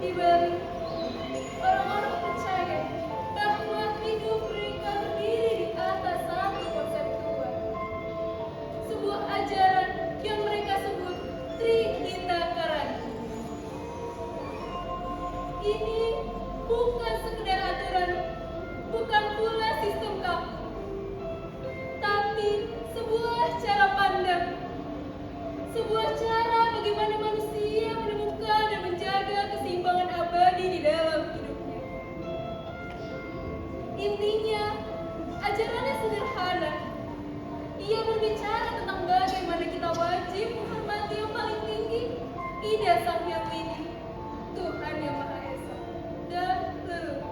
dibalik orang-orang percaya bahwa hidup mereka berdiri di atas satu konsep Tuhan. Sebuah ajaran yang mereka sebut Trihita Karana. Ini bukan sekedar aturan, bukan pula sistem kaku, tapi sebuah cara pandang, sebuah cara bagaimana manusia menemukan dan menjaga keseimbangan abadi di dalam hidupnya. Intinya, ajarannya sederhana. Ia berbicara tentang bagaimana kita wajib menghormati yang paling tinggi, Ida Sang Hyang Widi, Tuhan Yang Maha Esa, dan leluhur.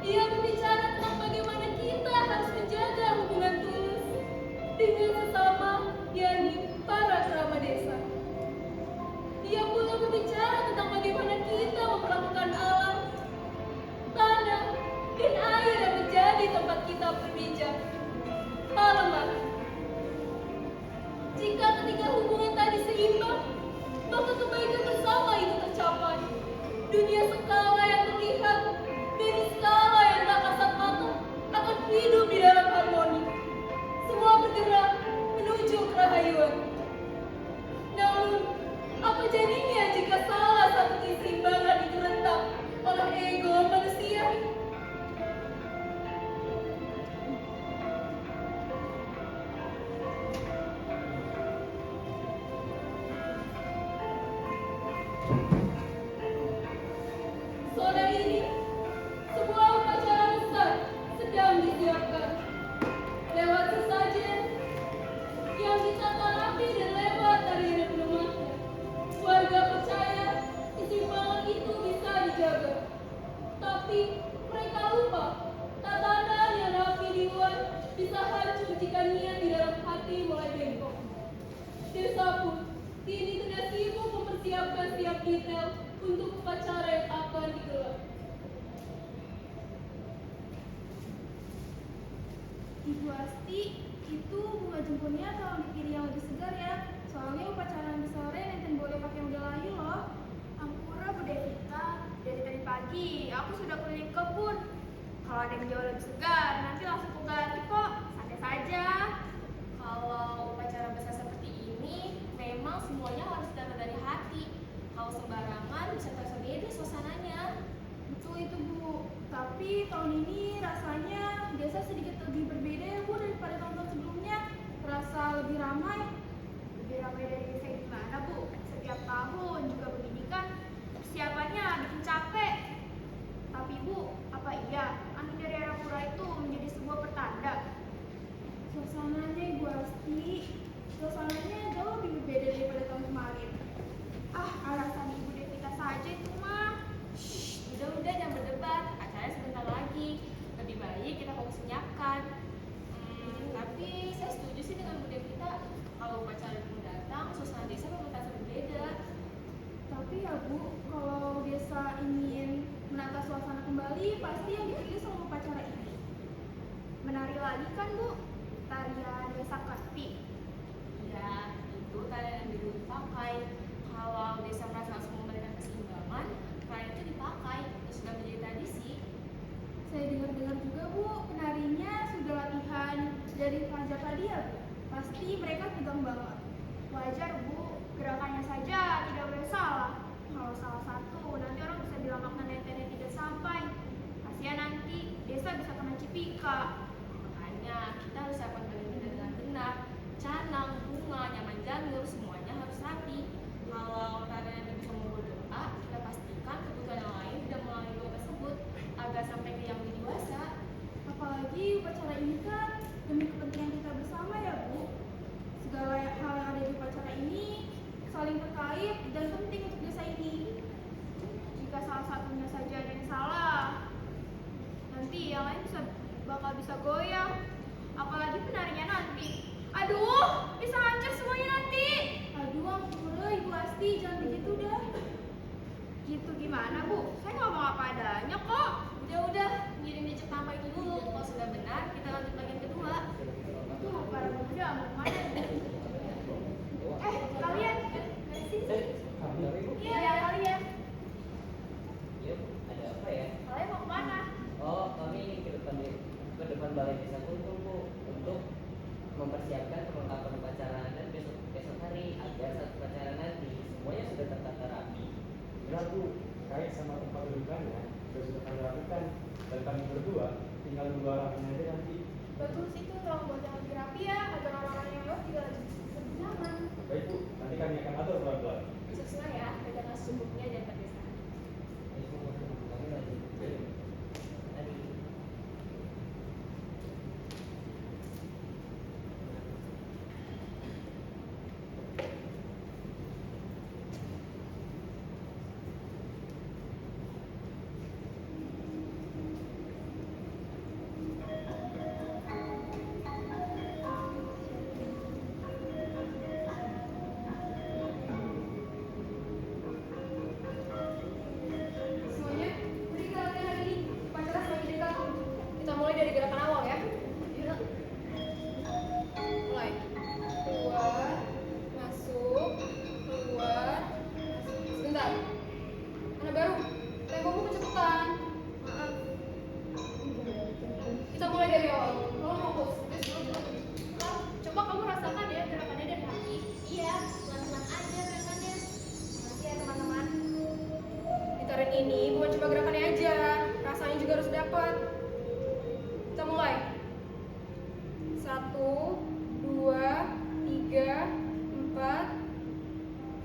Ia berbicara tentang bagaimana kita harus menjaga hubungan tulus dengan sesama, yakni para kerabat desa. Ia pula berbicara tentang bagaimana kita memperlakukan alam, tanah, dan air yang menjadi tempat kita berpijak. Palemah. Jika ketiga hubungan tadi seimbang, maka kebaikan bersama itu tercapai. Dunia skala yang terlihat dan skala yang tak kasat mata akan hidup di dalam harmoni. Semua bergerak menuju kerahayuan. Namun, apa jadinya jika salah satu keseimbangan itu retak oleh ego manusia? Sore ini, sebuah upacara besar sedang disiapkan. Lewat sesajen yang ditata rapi dan lewat tarian penematnya, warga percaya keseimbangan itu bisa dijaga. Tapi mereka lupa, tatanan yang rapi di luar bisa hancur jika niat di dalam hati mulai bengkok. Desa pun kini tengah sibuk mempersiapkan setiap detail untuk upacara yang akan digelar. Ibu Asti, itu bunga jemputnya tolong dipilih yang lebih segar ya. Soalnya upacara nanti sore Nenten boleh pakai yang udah layu loh. Ampura Bu Devita, dari tadi pagi aku sudah keliling kebun. Kalau ada yang jauh lebih segar, nanti langsung ku ganti kok. Santai saja. Kalau upacara besar seperti ini, memang semuanya harus datang dari hati. Kalau sembarangan bisa terasa beda suasananya. Betul itu Bu. Tapi tahun ini rasanya desa sedikit lebih berbeda ya Bu daripada tahun-tahun sebelumnya. Terasa lebih ramai. Lebih ramai dari desa gimana Bu? Setiap tahun juga begini kan. Persiapannya bikin capek. Tapi Bu, apa iya angin dari Arapura itu menjadi sebuah pertanda? Suasananya Ibu Asti, suasananya jauh lebih berbeda daripada tahun kemarin. Ah, alasan Ibu Devita saja itu mah. Shh, udah jangan berdebat. Acaranya sebentar lagi. Lebih baik kita fokus menyiapkan. Tapi saya setuju sih dengan Bu Devita. Kalau upacara itu datang, suasana desa bakal terasa berbeda. Tapi ya Bu, kalau desa ingin menata suasana kembali, pasti yang dipilih sama upacara ini. Menari lagi kan Bu? Tarian desa Kati. Iya, itu tarian yang dulu dipakai. Kalau desa merasa harus memberikan keseimbangan, tarian itu dipakai. Itu sudah menjadi tradisi. Saya dengar-dengar juga Bu, penarinya sudah latihan dari pajak tadi ya Bu. Pasti mereka tegang banget. Wajar Bu, gerakannya saja tidak boleh salah. Kalau salah satu, nanti orang bisa bilang makna netennya tidak sampai. Kasihan nanti desa bisa kena cipika. Makanya kita harus siapkan badannya dengan benar. Canang, bunga, nyaman janur, semuanya harus rapi. Kalau tarian yang bisa membawa doa, kita pastikan kebutuhan yang lain tidak melalui doa tersebut agar sampai ke yang lebih dewasa. Apalagi upacara ini kan demi kepentingan kita bersama ya Bu. Segala hal yang ada di upacara ini saling terkait dan penting untuk desa ini. Jika salah satunya saja ada yang salah, nanti yang lain bakal bisa goyah. Apalagi penarinya nanti. Aduh, bisa hancur semuanya nanti. Aduh ampun Ibu Asti, jangan begitu dah. Gitu gimana Bu? Saya ngomong apa adanya kok. Udah, ngirim dicek nama itu dulu. Kalau sudah benar, kita lanjut bagian kedua. Tuh, para pemuda mau kemana Bu? Kalian. Dari sini. Iya, kalian. Padahal Bu, terkait sama tempat dudukannya sudah kami lakukan dan kami berdua tinggal nunggu arahnya aja nanti. Bagus, itu tolong buat yang lebih rapi ya, agar orang-orang yang lewat juga lebih nyaman. Baik Bu, nanti kami akan atur pelan-pelan. Sesuai ya, pegangan secukupnya dan tergesa. Semuanya, mari kita latihan hari ini. Upacara semakin dekat. Kita mulai dari gerakan awal ya. Yuk. Mulai. Keluar, masuk, keluar, masuk. Sebentar. Anak baru, tempomu kecepatan. Maaf. Kita mulai dari awal. Tolong fokus. Coba kamu rasakan ya gerakannya dari hati. Iya, pelan-pelan aja gerakannya. Makasih ya teman-teman. Di tarian ini bukan cuma gerakannya aja, rasanya juga harus dapat. Kita mulai. 1, 2, 3, 4.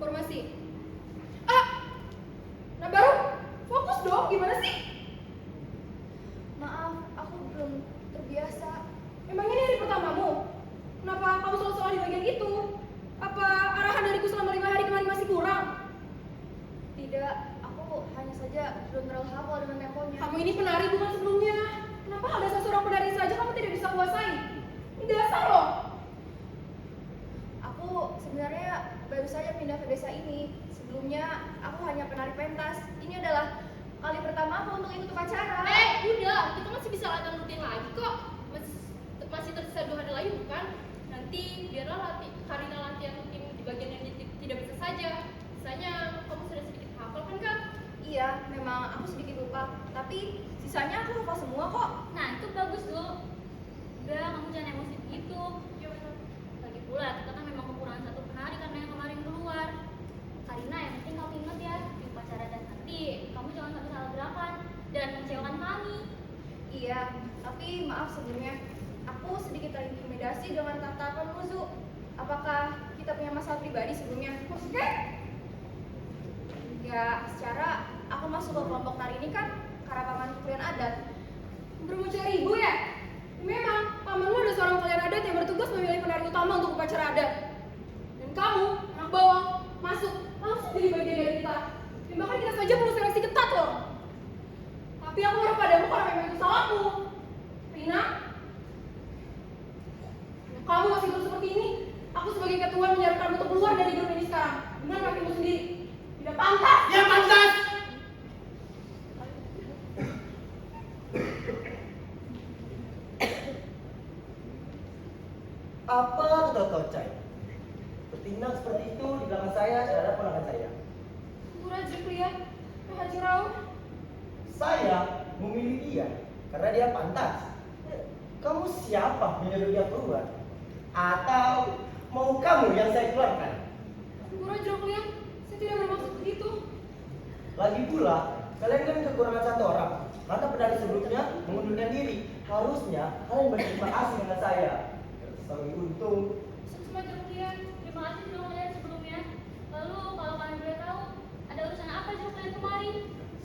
Formasi. Nah baru, fokus dong. Gimana sih? Maaf, aku belum terbiasa. Emangnya ini hari pertamamu? Kenapa kamu selalu salah di bagian itu? Apa arahan dariku selama 5 hari kemarin masih kurang? Tidak, aku hanya saja belum terlalu hafal dengan temponya. Kamu ini penari bukan sebelumnya. Kenapa ada seorang penari saja kamu tidak bisa kuasai? Ini dasar loh. Aku sebenarnya baru saja pindah ke desa ini. Sebelumnya aku hanya penari pentas. Ini adalah kali pertama aku untuk ikut upacara. Udah, kita masih bisa latihan rutin lagi kok. Masih tersisa 2 hari lagi bukan? Nanti biarlah Karina latihan rutin di bagian yang tidak bisa saja. Sisanya kamu sudah sedikit hafal kan? Iya, memang aku sedikit lupa. Tapi sisanya aku lupa semua kok. Nah, itu bagus loh. Udah, kamu jangan emosi begitu. Lagi pula, kita kan memang kekurangan 1 penari karena yang kemarin keluar. Karina, yang penting kamu ingat ya, di upacara dan nanti kamu jangan sampai salah gerakan dan mengecewakan kami. Iya, tapi maaf sebelumnya. Aku sedikit terintimidasi dengan tatapan Muzu. Apakah kita punya masalah pribadi sebelumnya? Maksudnya? Ya, secara aku masuk ke kelompok tari ini kan karena paman kalian adat. Bermuncul ribu ya? Memang, pamanmu ada seorang kalian adat yang bertugas memilih penari utama untuk upacara adat. Dan kamu, anak bawang, masuk langsung jadi bagian dari kita. Dan bahkan kita saja perlu seleksi ketat loh. Tapi aku marah padamu karena memang itu salahku. Rina, kamu masih terus seperti ini. Aku sebagai ketua menyarankan untuk keluar dari grup ini sekarang. Dengan kakimu sendiri. Tidak pantas. Ya pantas. Apa kata kau Cai? Bertindak seperti itu di belakang saya terhadap ponakan saya. Raja Kliat, Haji Raul. Saya memilih dia karena dia pantas. Kamu siapa menyuruh dia keluar? Atau mau kamu yang saya keluarkan? Raja Kliat, saya tidak bermaksud begitu. Lagi pula, kalian kan kekurangan 1 orang. Karena penari sebelumnya mengundurkan diri. Harusnya kalian berterima kasih dengan saya. Sebagai untung. Raja Kliat. Terima kasih sudah melihat sebelumnya. Lalu kalau kalian boleh tahu, ada urusan apa sih kalian kemarin?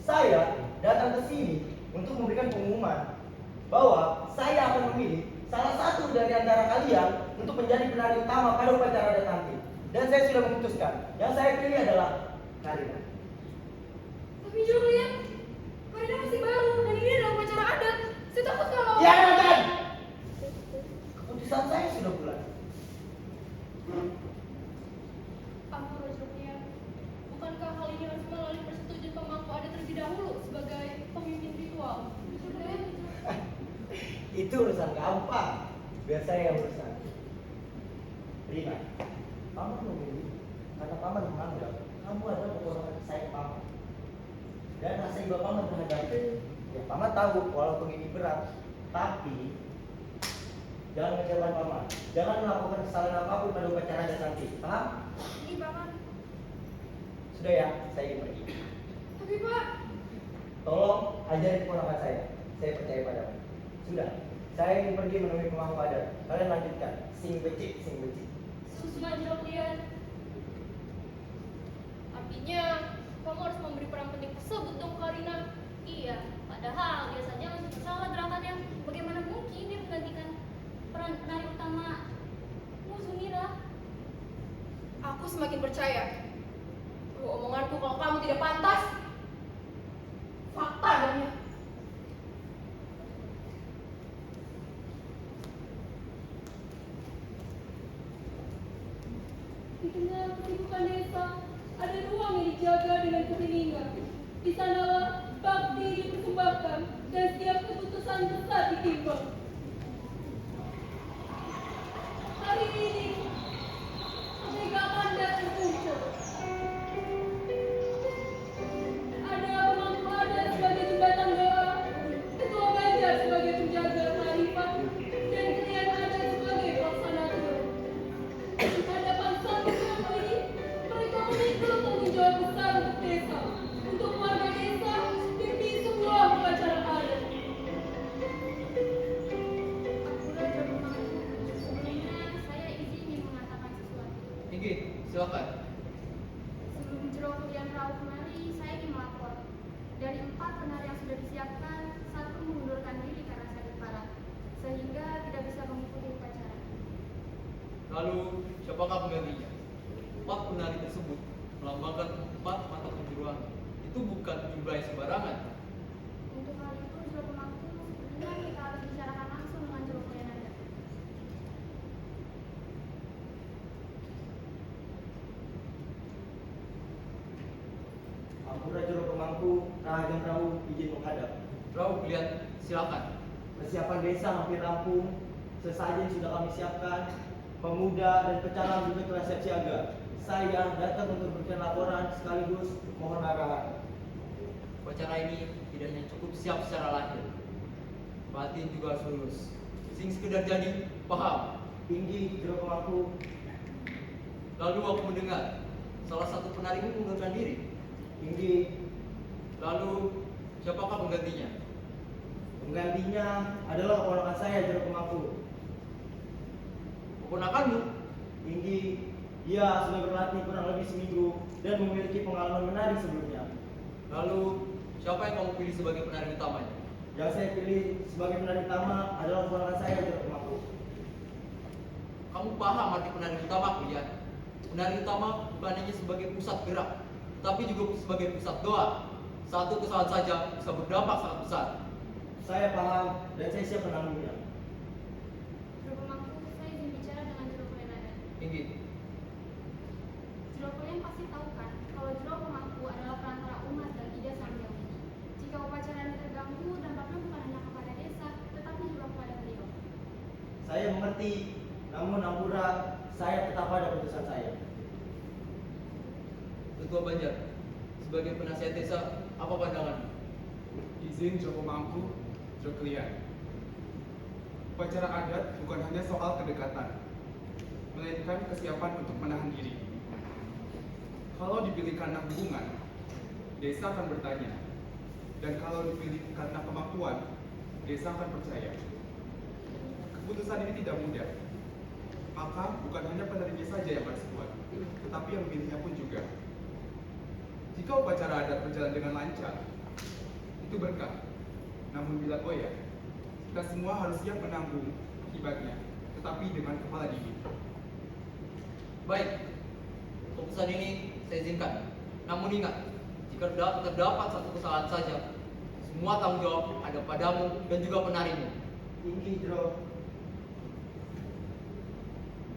Saya datang ke sini untuk memberikan pengumuman bahwa saya akan memilih salah satu dari antara kalian untuk menjadi penari utama pada upacara adat nanti. Dan saya sudah memutuskan, yang saya pilih adalah Karina. Tapi Julian, Karina masih baru dan ini adalah upacara adat. Saya takut kalau... Ya, kan? Keputusan saya sudah bulat. Ampun Raja Kliat, bukankah hal ini harus melalui persetujuan pemangku adat terlebih dahulu sebagai pemimpin ritual? Julian, Itu urusan gampang. Biar saya yang urusan. Rina, paman memilih karena paman menganggap kamu adalah keponakan saya paman. Dan rasa iba paman terhadap ya paman tahu walaupun ini berat, tapi jangan mengecewakan paman. Jangan melakukan kesalahan apapun pada upacara adat nanti. Paham? Ini paman. Sudah ya, saya ingin pergi. ajari keponakan saya percaya padamu. Sudah, saya ingin pergi menemui pemangku adat. Kalian lanjutkan, sing becik, sing becik. Susma jeruk lian. Artinya, kamu harus memberi peran penting tersebut dong, Karina. Iya, padahal biasanya masih bersalah gerakannya. Bagaimana mungkin dia menggantikan peran penari utama musuh Mira? Aku semakin percaya. Omonganku kalau kamu tidak pantas, fakta adanya. Di tengah kesibukan desa, ada ruang yang dijaga dengan keheningan. Di sanalah bakti dipersembahkan dan setiap keputusan besar ditimbang. Hari ini, kemegapan dan terkumpul. Ada pemangku adat sebagai jembatan doa, ketua banjar sebagai penjaga kearifan, dan kalian adat sebagai pelaksana atur. Di hadapan sang ketua ini, mereka memikul tanggung jawab besar untuk desa, untuk warga desa, dan di semua upacara adat. Aku Raja Pemangku. Sebelumnya saya ingin mengatakan sesuatu. Inggit, silakan. Sebelum Jero kalian Rauh kemari, saya ingin melapor. Dari 4 penari yang sudah disiapkan, 1 mengundurkan diri karena sakit parah, sehingga tidak bisa mengikuti upacara. Lalu, siapakah penggantinya? 4 penari tersebut melambangkan 4 mata penjuruan. Itu bukan jumlah yang sembarangan. Untuk hal itu, Jero Pemangku, sepertinya kita harus bicarakan langsung dengan Jero kalian ada. Aku Raja Pemangku, Rahayu Rahu izin menghadap. Rauh, lihat, silakan. Persiapan desa hampir rampung. Sesajen sudah kami siapkan. Pemuda dan pecalang juga telah siap siaga. Saya datang untuk memberikan laporan sekaligus mohon arahan. Upacara ini tidak hanya cukup siap secara lahir, batin juga harus lurus. Sing sekedar jadi, paham. Tinggi Jero Pemangku. Lalu aku mendengar salah satu penarimu mengundurkan diri. Tinggi. Lalu, siapakah penggantinya? Penggantinya adalah keponakan saya Jero Pemangku. Keponakanmu? Tinggi. Dia sudah berlatih kurang lebih seminggu dan memiliki pengalaman menari sebelumnya. Lalu, siapa yang kamu pilih sebagai penari utamanya? Yang saya pilih sebagai penari utama adalah keponakan saya Jero Pemangku. Kamu paham arti penari utama, kuliah? Penari utama bukan hanya sebagai pusat gerak, tetapi juga sebagai pusat doa. Satu kesalahan saja bisa berdampak sangat besar. Saya paham dan saya siap menanggungnya. Jero Pemangku, saya ingin bicara dengan Jero kalian ada. Inggit, Jero kalian pasti tahu kan, kalau Jero Pemangku adalah perantara umat dan ide sang Hyang Widi. Jika upacara ini terganggu, dampaknya bukan hanya kepada desa, tetapi juga kepada beliau. Saya mengerti, namun Ampura, saya tetap pada keputusan saya. Ketua Banjar, sebagai penasihat desa, apa pandangan? Izin Joko Mangku, Joko Lian. Upacara adat bukan hanya soal kedekatan, melainkan kesiapan untuk menahan diri. Kalau dipilih karena hubungan, desa akan bertanya. Dan kalau dipilih karena kemampuan, desa akan percaya. Keputusan ini tidak mudah. Maka bukan hanya penarinya saja yang harus kuat, tetapi yang memilihnya pun juga. Jika upacara adat berjalan dengan lancar, itu berkah. Namun bila goyah, kita semua harus siap menanggung akibatnya, tetapi dengan kepala dingin. Baik, keputusan ini saya izinkan. Namun ingat, jika terdapat satu kesalahan saja, semua tanggung jawab ada padamu dan juga penarimu. Tinggi Jero.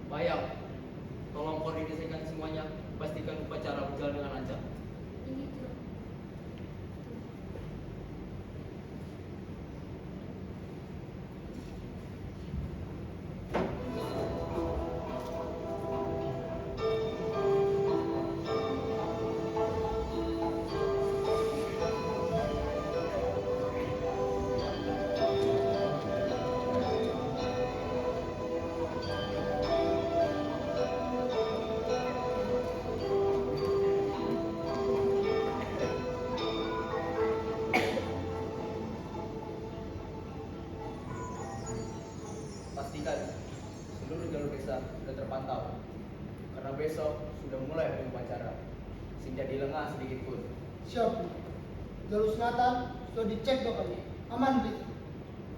Bayang, tolong koordinasikan semuanya, pastikan upacara berjalan dengan lancar. Ini Jero. Siap, Bli. Jalur selatan sudah dicek 2 kali. Aman, Bli.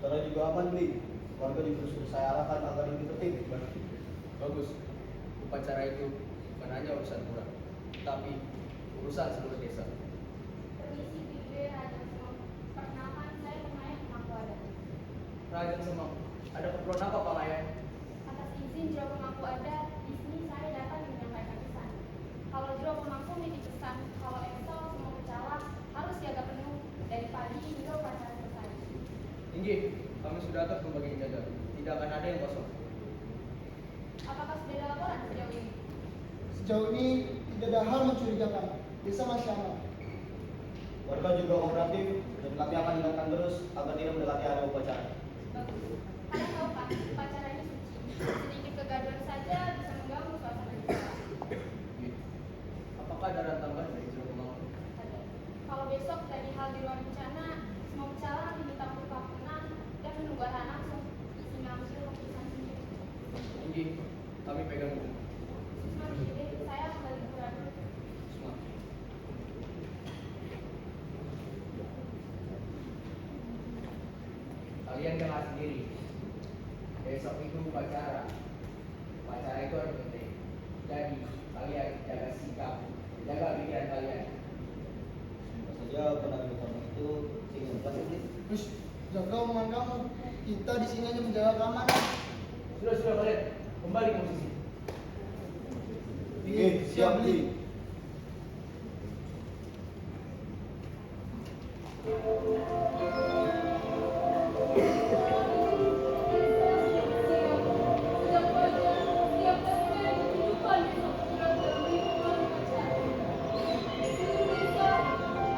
Cara juga aman, Bli. Warga juga sudah saya arahkan agar ini tertib. Bagus. Upacara itu bukan hanya urusan kurang, tapi urusan seluruh desa. Permisi Bibi Raja Semang. Perkenalkan saya pemain pemangku adat. Raja Semang, ada keperluan apa Pak Maya? Atas izin Jero Pemangku Adat, di sini saya datang menyampaikan pesan. Kalau Jero Pemangku menitip pesan, kalau esok semua pecalang harus siaga penuh dari pagi hingga upacara selesai. Tinggi, kami sudah atur pembagian jaga. Tidak akan ada yang kosong. Apakah sudah ada laporan sejauh ini? Sejauh ini tidak ada hal mencurigakan. Desa masih aman. Warga juga kooperatif dan kami akan ingatkan terus agar tidak mendekati area upacara. Bagus. Kalian tahu kan, upacara ini suci. Sedikit kegaduhan saja bisa mengganggu suasana di desa. Apakah ada tambahan dari Jero Pemangku? Ada. Kalau besok dari hal di luar bencana, semua pecalang diminta untuk tenang dan menunggu arahan langsung. Isi mengambil keputusan sendiri. Tinggi, kami pegang dulu. Susma Bibi, saya kembali ke dulu. Semua. Kalian dengar sendiri. Besok itu upacara. Upacara itu harus penting. Jadi kalian jaga sikap, jaga pikiran kalian. Saja penari utama itu ingin kasih, Bli. Terus jaga omongan kamu. Kita di sini hanya menjaga keamanan. Sudah kalian kembali ke posisi. Oke, siap, Bli. Sejak fajar, setiap rangkaian kehidupan desa sudah terberi kembali pacaran. Seluruh desa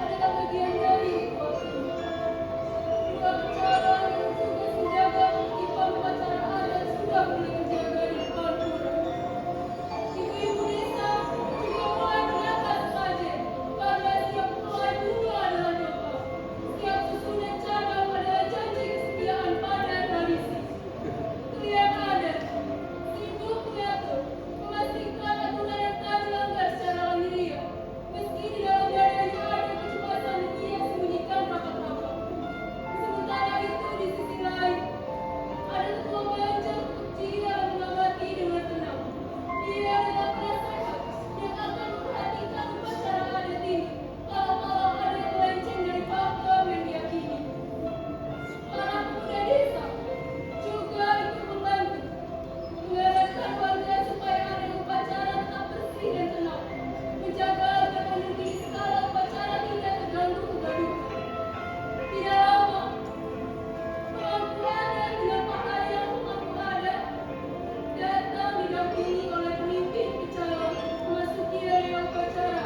adalah bagian dari ritual ini. Dua pecalang yang bertugas menjaga ketertiban upacara adat sudah mulai berjaga di depan pura. Ibu-ibu desa juga mulai menyiapkan sajen, karena setiap helai bunga adalah doa. Setiap susunan cadang adalah janji kesetiaan pada tradisi. Itu yang ada. Sibuk mengatur, memastikan aturan yang tak dilanggar secara lahiriah. Meski di dalam dadanya ada kecemasan yang ia sembunyikan rapat-rapat. Sementara itu di sisi lain, ada tetua Banjar kecil yang mengamati dengan tenang. Dia adalah penasehat yang akan memperhatikan upacara adat ini. Kalau ada yang melenceng dari pakem yang diyakini. Para pemuda desa juga ikut membantu mengarahkan warga supaya area upacara tetap bersih dan tenang, menjaga agar energi skala upacara tidak terganggu kegaduhan. Tidak lama, pemangku adat dengan Pak Ayah pemangku adat datang didampingi oleh pemimpin pecalang memasuki area upacara.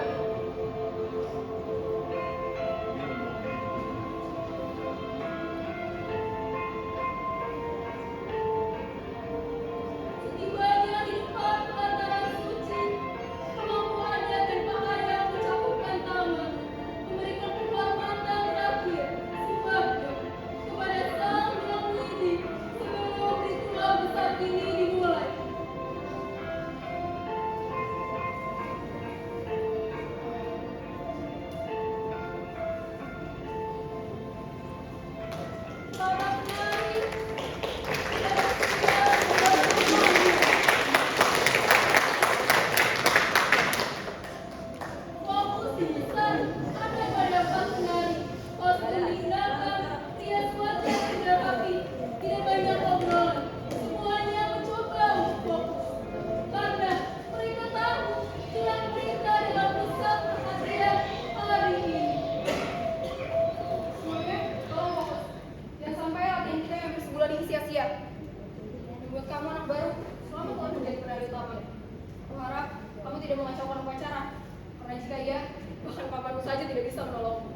Setibanya di depan pelataran suci, pemangku adat dan Pak Ayah mencampurkan tangan, memberikan penghormatan terakhir, sifatnya, kepada Sang Hyang Widi sebelum ritual besar ini dimulai. Para penari fokus besar ada pada Pak penari. Kostum digunakan, rias wajah sudah rapi, tidak banyak obrolan. Semuanya mencoba untuk fokus. Karena mereka tahu jelang berita dalam pusat perhatian hari ini. Semuanya, tolong fokus. Jangan sampai latihan kita yang hampir sebulan ini sia-sia. Dan buat kamu anak baru, selamat telah menjadi penari utama. Aku harap kamu tidak mengacaukan upacara. Karena jika iya, bahkan pamanmu saja tidak bisa menolongmu.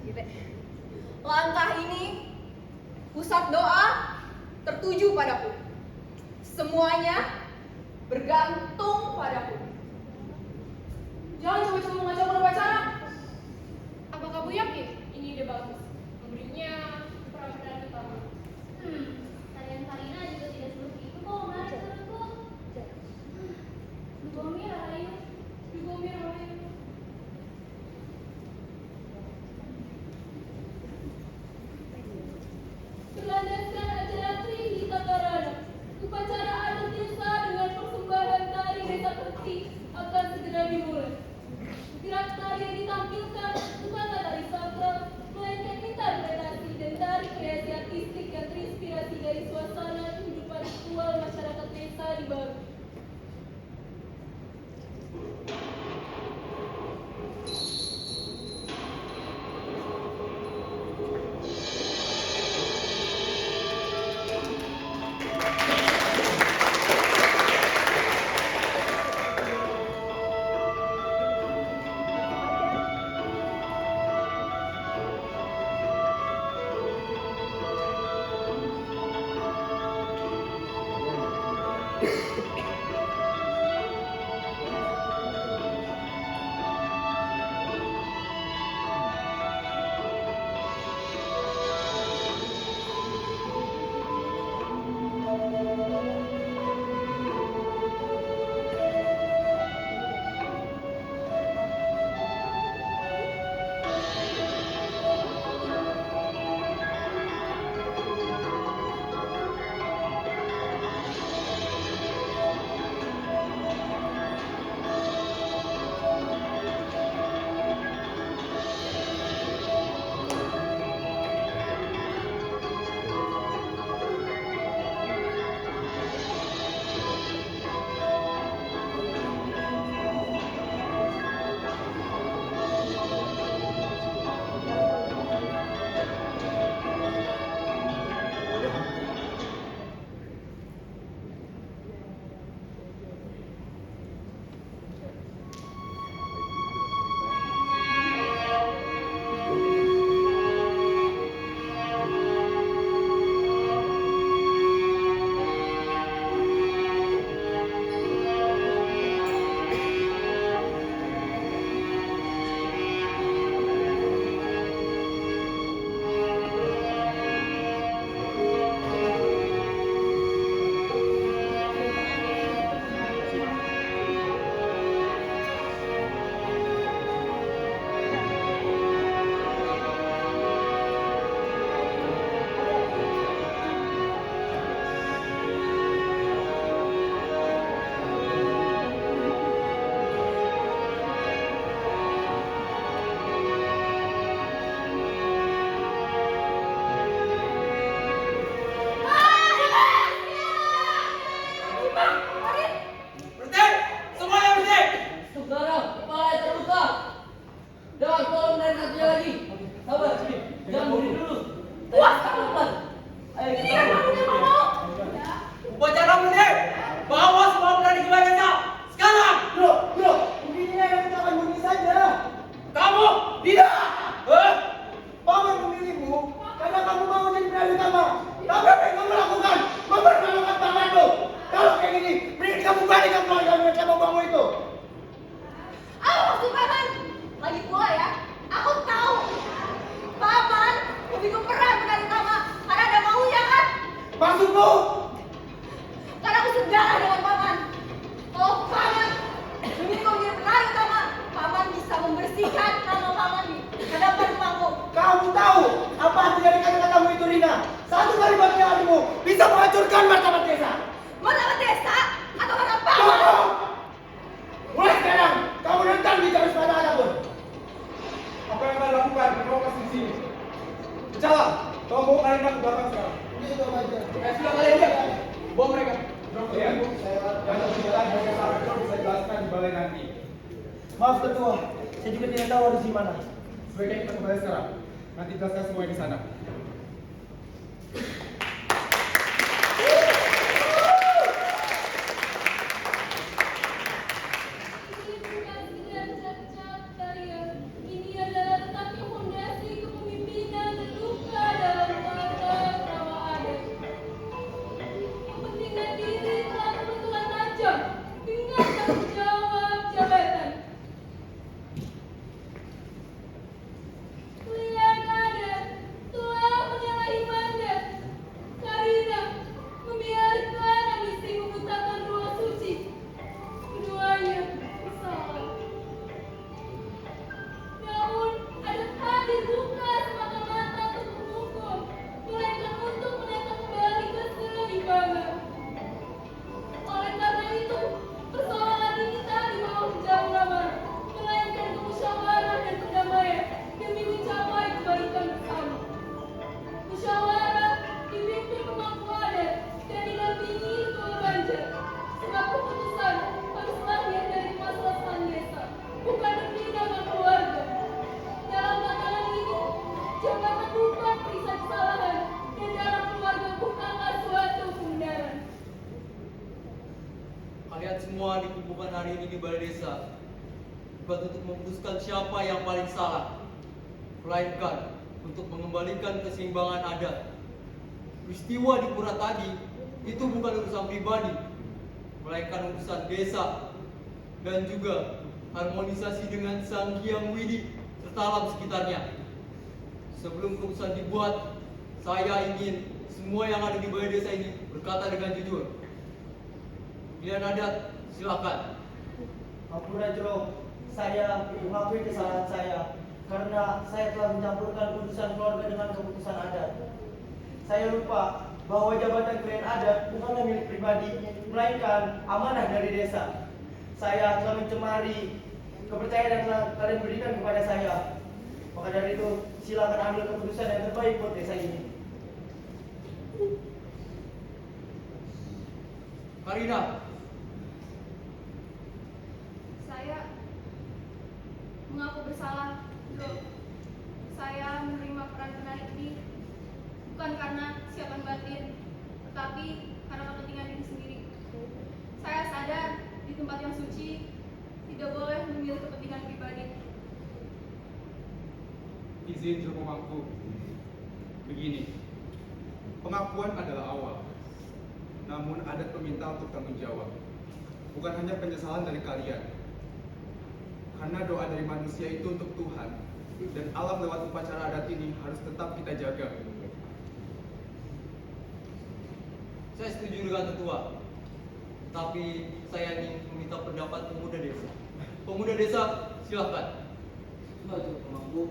Gitu. Langkah ini pusat doa tertuju padaku. Semuanya bergantung padaku. Jangan coba-coba mengacaukan upacara. Apa kamu yakin ini ide bagus? Memberinya peran penari utama. Tarian Karina juga tidak seperti itu kok, mari turunku. Dugomir, Rahayu. Dugomir, Rahayu. Maaf ketua, saya juga tidak tahu harus di mana. Sebaiknya kita kembali sekarang. Nanti jelaskan semua di sana. Ini adalah letaknya fondasi kepemimpinan dan luka dalam tata krama adat. Kepentingan diri telah terbenturan tajam dengan tanggung jawab jabatan. Klien adat telah menyalahi mandat karena membiarkan ambisi membutakan ruang suci. Keduanya bersalah. Namun, adat hadir bukan semata-mata untuk menghukum, melainkan untuk menata kembali keseimbangan. Oleh karena itu, persoalan ini tak dibawa ke jalur amanah, melainkan ke musyawarah dan perdamaian demi mencapai kebaikan bersama. Musyawarah dipimpin pemangku adat dan didampingi ketua banjar, sebab keputusan harus lahir dari kemaslahatan desa, bukan kepentingan keluarga. Dalam pandangan ini, jabatan bukan periksa kesalahan, dan dalam keluarga bukanlah suatu kebenaran. Kalian semua dikumpulkan hari ini di balai desa bukan untuk memutuskan siapa yang paling salah, melainkan untuk mengembalikan keseimbangan adat. Peristiwa di Pura tadi itu bukan urusan pribadi, melainkan urusan desa dan juga harmonisasi dengan Sang Hyang Widi serta alam sekitarnya. Sebelum keputusan dibuat, saya ingin semua yang ada di balai desa ini berkata dengan jujur. Pilihan adat, silakan. Ampura Jero, saya mengakui kesalahan saya karena saya telah mencampurkan urusan keluarga dengan keputusan adat. Saya lupa bahwa jabatan klien adat bukanlah milik pribadi, melainkan amanah dari desa. Saya telah mencemari kepercayaan yang telah kalian berikan kepada saya. Maka dari itu, silakan ambil keputusan yang terbaik buat desa ini. Karina, Saya mengaku bersalah, Bro. Saya menerima peran penari ini bukan karena siapan batin, tetapi karena kepentingan diri sendiri. Saya sadar di tempat yang suci tidak boleh memilih kepentingan pribadi. Izin Joko Mangku. Begini, pengakuan adalah awal. Namun adat meminta untuk tanggung jawab. Bukan hanya penyesalan dari kalian. Karena doa dari manusia itu untuk Tuhan. Dan alam lewat upacara adat ini harus tetap kita jaga. saya setuju dengan ketua. Tapi saya ingin meminta pendapat pemuda desa. Pemuda desa, silakan. Setuju, Pemangku.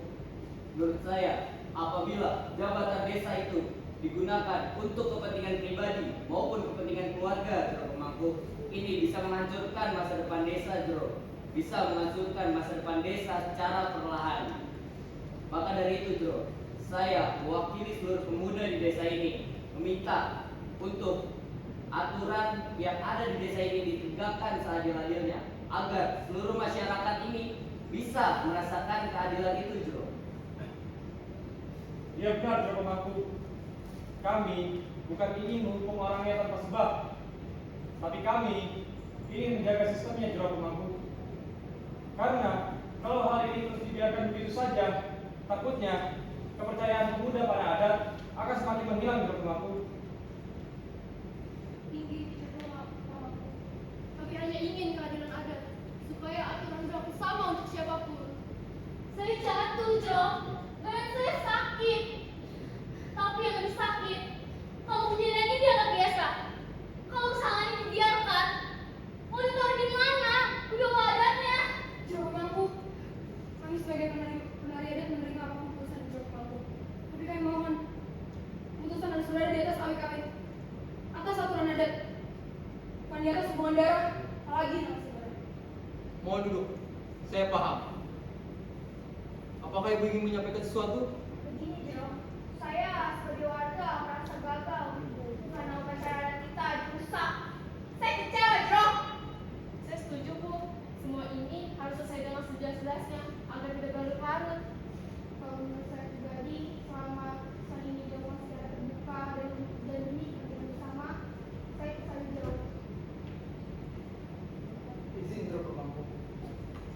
Menurut saya, apabila jabatan desa itu digunakan untuk kepentingan pribadi maupun kepentingan keluarga, Jero Pemangku, ini bisa menghancurkan masa depan desa, Jero. Bisa menghancurkan masa depan desa secara perlahan. Maka dari itu, Jero, saya mewakili seluruh pemuda di desa ini meminta untuk aturan yang ada di desa ini ditegakkan seadil-adilnya agar seluruh masyarakat ini bisa merasakan keadilan itu, Jero. Iya benar, Joko Mangku. Kami bukan ingin menghukum orangnya tanpa sebab, tapi kami ingin menjaga sistemnya, Joko Mangku. Karena kalau hal ini terus dibiarkan begitu saja, takutnya kepercayaan pemuda pada adat akan semakin menghilang, Joko Mangku. Tinggi tidak kami hanya ingin keadilan adat supaya aturan berlaku sama untuk siapapun. Saya jatuh, Jo. Badan saya sakit. Tapi yang lebih sakit, kalau kejadian ini dianggap biasa. Kalau kesalahan ini dibiarkan, mau ditaruh di mana? Udah wadatnya. Jero Pemangku, kami sebagai penari adat menerima apapun keputusan Jero Pemangku. Tapi kami mohon, keputusan harus berada di atas AWKW, atas aturan adat, bukan di atas hubungan darah, apalagi narasumber. Mohon duduk, saya paham. Apakah ibu ingin menyampaikan sesuatu? Begini, Jero. Saya sebagai warga merasa gagal karena upacara adat kita dirusak. Saya kecewa, Jero. Saya setuju, Bu. Semua ini harus selesai dengan sejelas-jelasnya agar tidak berlarut. Kalau menurut saya pribadi, selama pesan ini dilakukan secara terbuka dan demi kepentingan bersama, saya kesal, Jero. Izin, Joko Mangku.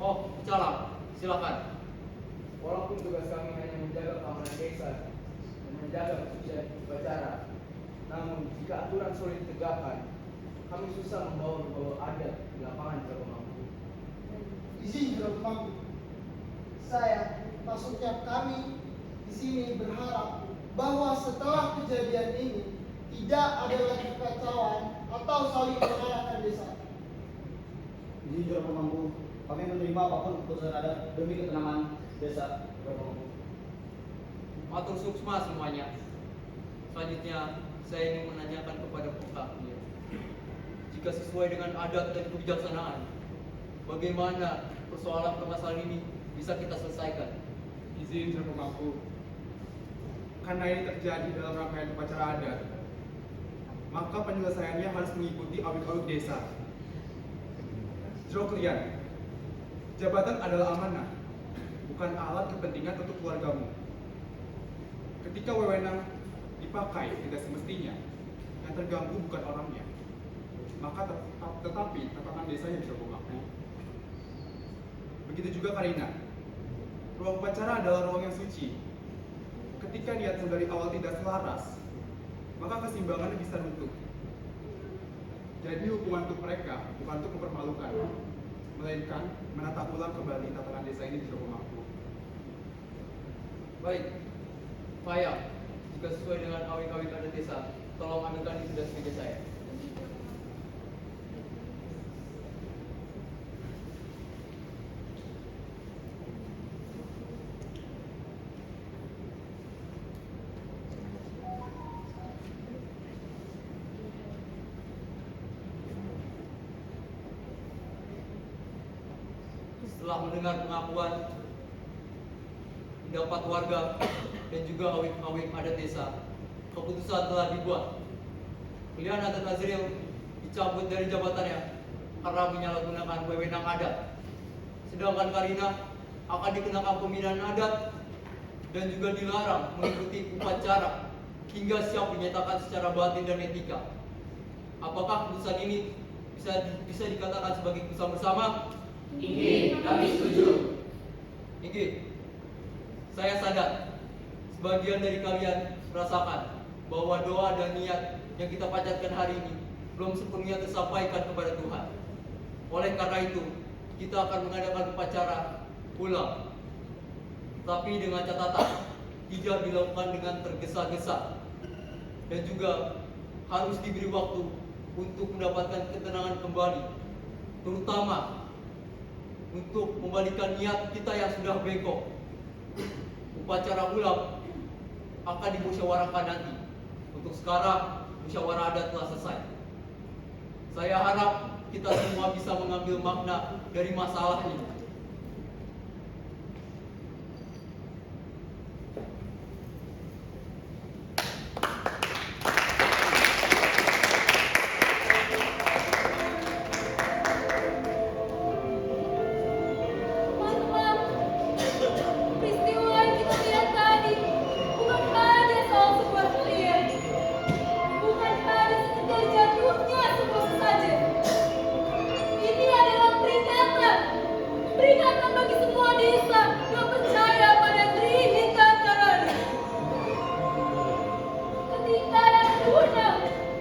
Oh, bicara, silakan. Walaupun tugas kami hanya menjaga keamanan desa dan menjaga kesucian upacara, namun jika aturan sulit ditegakkan, kami susah membawa adat di lapangan, Joko Mangku. Izin Jero Pemangku. Saya, maksudnya kami di sini berharap bahwa setelah kejadian ini tidak ada lagi kekacauan atau saling menyalahkan desa. Izin Jero Pemangku, kami menerima apapun keputusan adat demi ketenangan desa. Jero Pemangku. Matur suksma semuanya. Selanjutnya, saya ingin menanyakan kepada pihaknya. Jika sesuai dengan adat dan kebijaksanaan, bagaimana persoalan permasalahan ini bisa kita selesaikan? Izin Jero Pemangku. Karena ini terjadi dalam rangkaian upacara adat, maka penyelesaiannya harus mengikuti awik-awik desa. Jero Klian, jabatan adalah amanah, bukan alat kepentingan untuk keluargamu. Ketika wewenang dipakai tidak semestinya, yang terganggu bukan orangnya, maka tetapi tatanan desanya Jero Pemangku. Begitu juga Karina. Ruang upacara adalah ruang yang suci. Ketika niat dari awal tidak selaras, maka keseimbangannya bisa runtuh. Jadi hukuman untuk mereka bukan untuk mempermalukan, melainkan menata ulang kembali tatanan desa ini di Jogomangku. Baik, Faya, jika sesuai dengan awik-awik adat desa, tolong ambilkan di sudah meja saya. Setelah mendengar pengakuan pendapat warga dan juga awik-awik adat desa, keputusan telah dibuat. Pilihan Adat Azril dicabut dari jabatannya karena menyalahgunakan wewenang adat. Sedangkan Karina akan dikenakan pembinaan adat dan juga dilarang mengikuti upacara hingga siap dinyatakan secara batin dan etika. Apakah keputusan ini bisa dikatakan sebagai keputusan bersama? Inggih, kami setuju. Inggih, saya sadar sebagian dari kalian merasakan bahwa doa dan niat yang kita panjatkan hari ini belum sepenuhnya tersampaikan kepada Tuhan. Oleh karena itu, kita akan mengadakan upacara ulang, tapi dengan catatan tidak dilakukan dengan tergesa-gesa dan juga harus diberi waktu untuk mendapatkan ketenangan kembali, terutama untuk membalikan niat kita yang sudah bengkok. Upacara ulang akan dimusyawarahkan nanti. Untuk sekarang, musyawarah adat telah selesai. Saya harap kita semua bisa mengambil makna dari masalah ini. Teman-teman, peristiwa yang kita lihat tadi bukan hanya soal sebuah kalian, bukan hanya sekedar jatuhnya sebuah saja. Ini adalah peringatan bagi semua desa yang percaya pada Trihita Karana. Ketika yang guna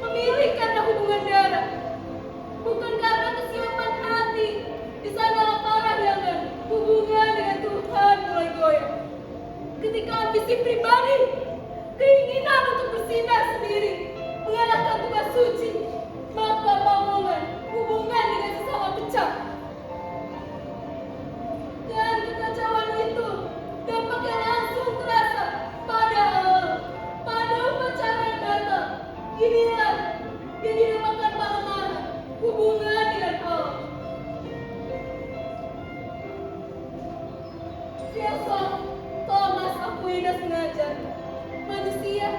memilih karena hubungan darah, bukan karena kesiapan hati, di sanalah para jangan hubungan dengan Tuhan mulai goyah. Ketika ambisi pribadi, keinginan untuk bersinar sendiri, mengalahkan tugas suci, maka hubungan dengan sesama pecah. Dan kekacauan itu dampaknya langsung terasa pada upacara yang datang. Inilah yang dinamakan palemara, hubungan dengan Allah. Filsuf Thomas Aquinas mengajar, manusia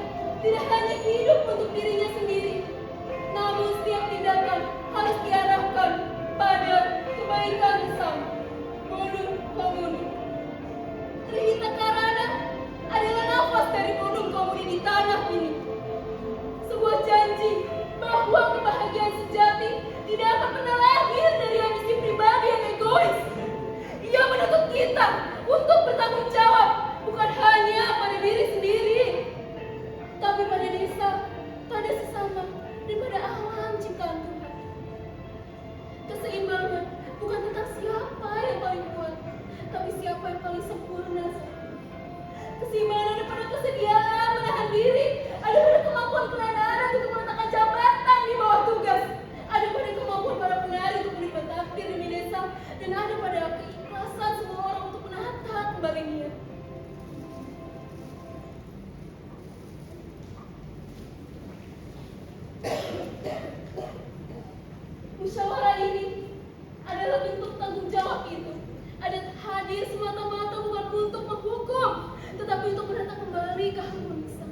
tidak hanya hidup untuk dirinya sendiri, namun setiap tindakan harus diarahkan pada kebaikan bersama. Bonum Comuni. Trihita Karana adalah nafas dari Bonum Comuni di tanah ini. Sebuah janji bahwa kebahagiaan sejati tidak akan pernah lahir dari ambisi pribadi yang egois. Ia menuntut kita untuk bertanggung jawab bukan hanya pada diri sendiri, tapi pada desa, pada sesama, dan pada alam ciptaan Tuhan. Keseimbangan bukan tentang siapa yang paling kuat, tapi siapa yang paling sempurna. Keseimbangan ada pada kesediaan menahan diri, ada pada kemampuan kelelahan untuk meletakkan jabatan di bawah tugas, ada pada kemampuan para penari untuk melibat takdir demi desa, dan ada pada keikhlasan semua orang untuk menata kembali niat. Musyawarah ini adalah bentuk tanggung jawab itu. Adat hadir semata-mata bukan untuk menghukum, tetapi untuk menata kembali keharmonisan.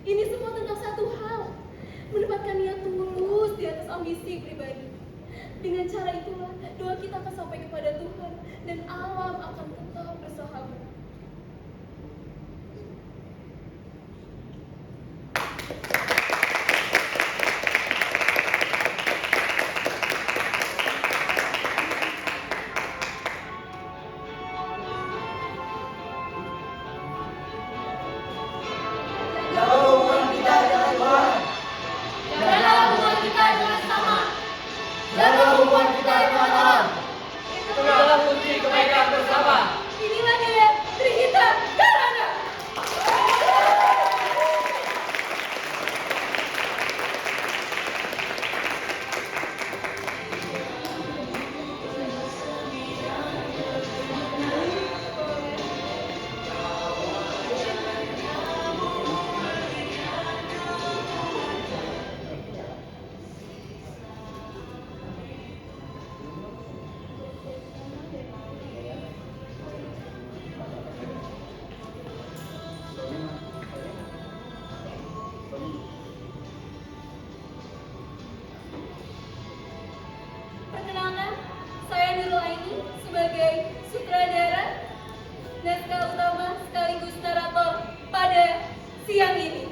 Ini semua tentang satu hal, menempatkan niat tulus di atas ambisi pribadi. Dengan cara itulah doa kita akan sampai kepada Tuhan dan alam akan tetap bersahabat. Jauh hubungan kita dengan Tuhan. Jagalah hubungan kita dengan selesaikan bersama. Inilah dia Trihita Karana. Perkenalkan, saya Nurul Aini sebagai sutradara, naskah utama sekaligus narator pada siang ini.